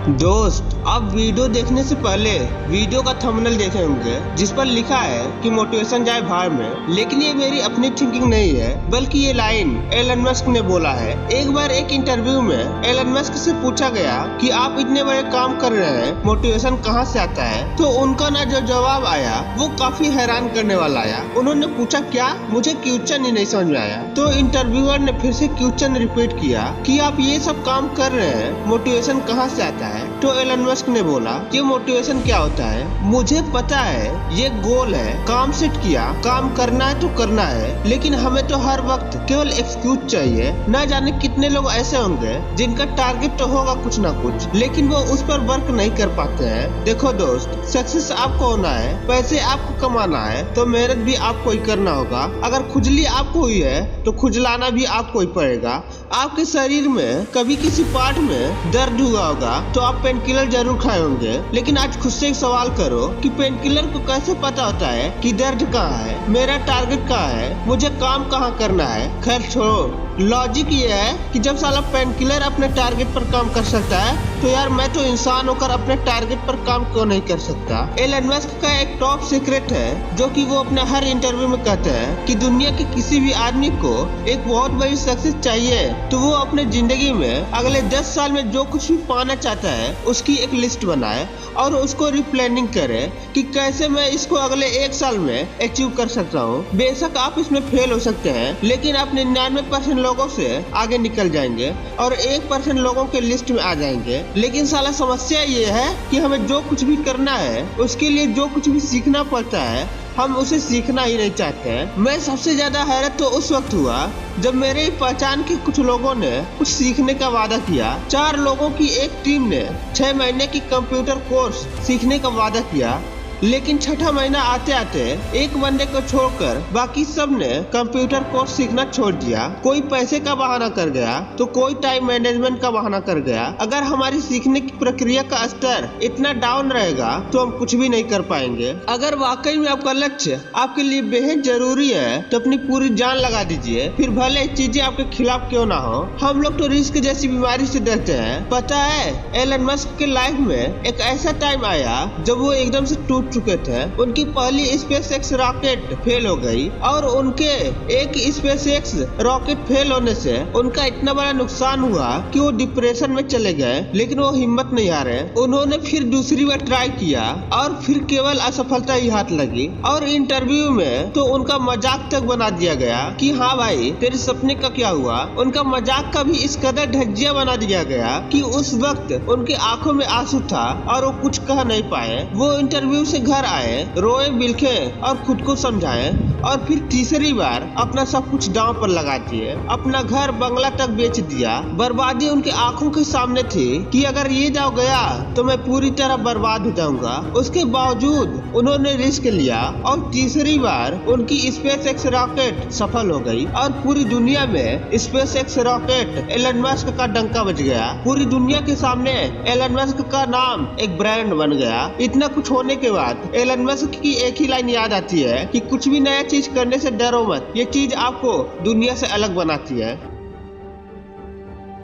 दोस्त, आप वीडियो देखने से पहले वीडियो का थंबनेल देखे होंगे जिस पर लिखा है कि मोटिवेशन जाए भाड़ में। लेकिन ये मेरी अपनी थिंकिंग नहीं है, बल्कि ये लाइन एलन मस्क ने बोला है। एक बार एक इंटरव्यू में एलन मस्क से पूछा गया कि आप इतने बड़े काम कर रहे हैं, मोटिवेशन कहाँ से आता है? तो उनका ना जो जवाब आया वो काफी हैरान करने वाला आया। उन्होंने पूछा क्या? मुझे क्वेश्चन ही नहीं समझ में आया। तो इंटरव्यूअर ने फिर से क्वेश्चन रिपीट किया कि आप ये सब काम कर रहे हैं, मोटिवेशन कहाँ से आता है? तो एलन मस्क ने बोला कि मोटिवेशन क्या होता है, मुझे पता है, ये गोल है, काम सेट किया, काम करना है तो करना है, लेकिन हमें तो हर वक्त केवल एक्सक्यूज चाहिए। न जाने कितने लोग ऐसे होंगे जिनका टारगेट तो होगा कुछ ना कुछ, लेकिन वो उस पर वर्क नहीं कर पाते हैं। देखो दोस्त, सक्सेस आपको होना है, पैसे आपको कमाना है, तो मेहनत भी आपको ही करना होगा। अगर खुजली आपको हुई है तो खुजलाना भी आपको ही पड़ेगा। आपके शरीर में कभी किसी पार्ट में दर्द हुआ होगा तो आप पेन किलर जरूर खाए होंगे, लेकिन आज खुद से एक सवाल करो कि पेन किलर को कैसे पता होता है कि दर्द कहाँ है, मेरा टारगेट कहाँ है, मुझे काम कहाँ करना है। खैर छोड़ो, लॉजिक ये है कि जब साला पेन किलर अपने टारगेट पर काम कर सकता है तो यार मैं तो इंसान होकर अपने टारगेट पर काम क्यों नहीं कर सकता। एलन मस्क का एक टॉप सीक्रेट है जो कि वो अपने हर इंटरव्यू में कहते हैं कि दुनिया के किसी भी आदमी को एक बहुत बड़ी सक्सेस चाहिए तो वो अपने जिंदगी में अगले 10 साल में जो कुछ भी पाना चाहता है उसकी एक लिस्ट बनाए और उसको रिप्लानिंग करे कि कैसे मैं इसको अगले 1 साल में अचीव कर सकता हूँ। बेशक आप इसमें फेल हो सकते हैं, लेकिन आप 99% लोगों से आगे निकल जाएंगे और 1% लोगों के लिस्ट में आ जाएंगे। लेकिन साला समस्या ये है कि हमें जो कुछ भी करना है उसके लिए जो कुछ भी सीखना पड़ता है हम उसे सीखना ही नहीं चाहते हैं। मैं सबसे ज्यादा हैरत तो उस वक्त हुआ जब मेरे पहचान के कुछ लोगों ने कुछ सीखने का वादा किया। 4 लोगों की एक टीम ने 6 महीने की कंप्यूटर कोर्स सीखने का वादा किया, लेकिन 6ठा महीना आते आते एक बंदे को छोड़कर बाकी सब ने कंप्यूटर कोर्स सीखना छोड़ दिया। कोई पैसे का बहाना कर गया तो कोई टाइम मैनेजमेंट का बहाना कर गया। अगर हमारी सीखने की प्रक्रिया का स्तर इतना डाउन रहेगा तो हम कुछ भी नहीं कर पाएंगे। अगर वाकई में आपका लक्ष्य आपके लिए बेहद जरूरी है तो अपनी पूरी जान लगा दीजिए, फिर भले चीजें आपके खिलाफ क्यों ना हो। हम लोग तो रिस्क जैसी बीमारी से डरते हैं। पता है, एलन मस्क के लाइफ में एक ऐसा टाइम आया जब वो एकदम से टूट चुके थे। उनकी पहली स्पेसएक्स रॉकेट फेल हो गई और उनके एक स्पेसएक्स रॉकेट फेल होने से उनका इतना बड़ा नुकसान हुआ कि वो डिप्रेशन में चले गए। लेकिन वो हिम्मत नहीं हारे, उन्होंने फिर दूसरी बार ट्राई किया और फिर केवल असफलता ही हाथ लगी। और इंटरव्यू में तो उनका मजाक तक बना दिया गया कि हाँ भाई तेरे सपने का क्या हुआ। उनका मजाक का भी इस कदर ढज्जिया बना दिया गया कि उस वक्त उनके आंखों में आंसू था और वो कुछ कह नहीं पाए। वो इंटरव्यू से घर आए, रोए बिलखे और खुद को समझाए और फिर तीसरी बार अपना सब कुछ दांव पर लगा दिए। अपना घर बंगला तक बेच दिया। बर्बादी उनके आंखों के सामने थी कि अगर ये दांव गया तो मैं पूरी तरह बर्बाद हो जाऊंगा। उसके बावजूद उन्होंने रिस्क लिया और तीसरी बार उनकी स्पेसएक्स रॉकेट सफल हो गई और पूरी दुनिया में स्पेसएक्स रॉकेट एलन मस्क का डंका बज गया। पूरी दुनिया के सामने एलन मस्क का नाम एक ब्रांड बन गया। इतना कुछ होने के बाद एलन मस्क की एक ही लाइन याद आती है कि कुछ भी नया चीज करने से डरो मत, ये चीज आपको दुनिया से अलग बनाती है।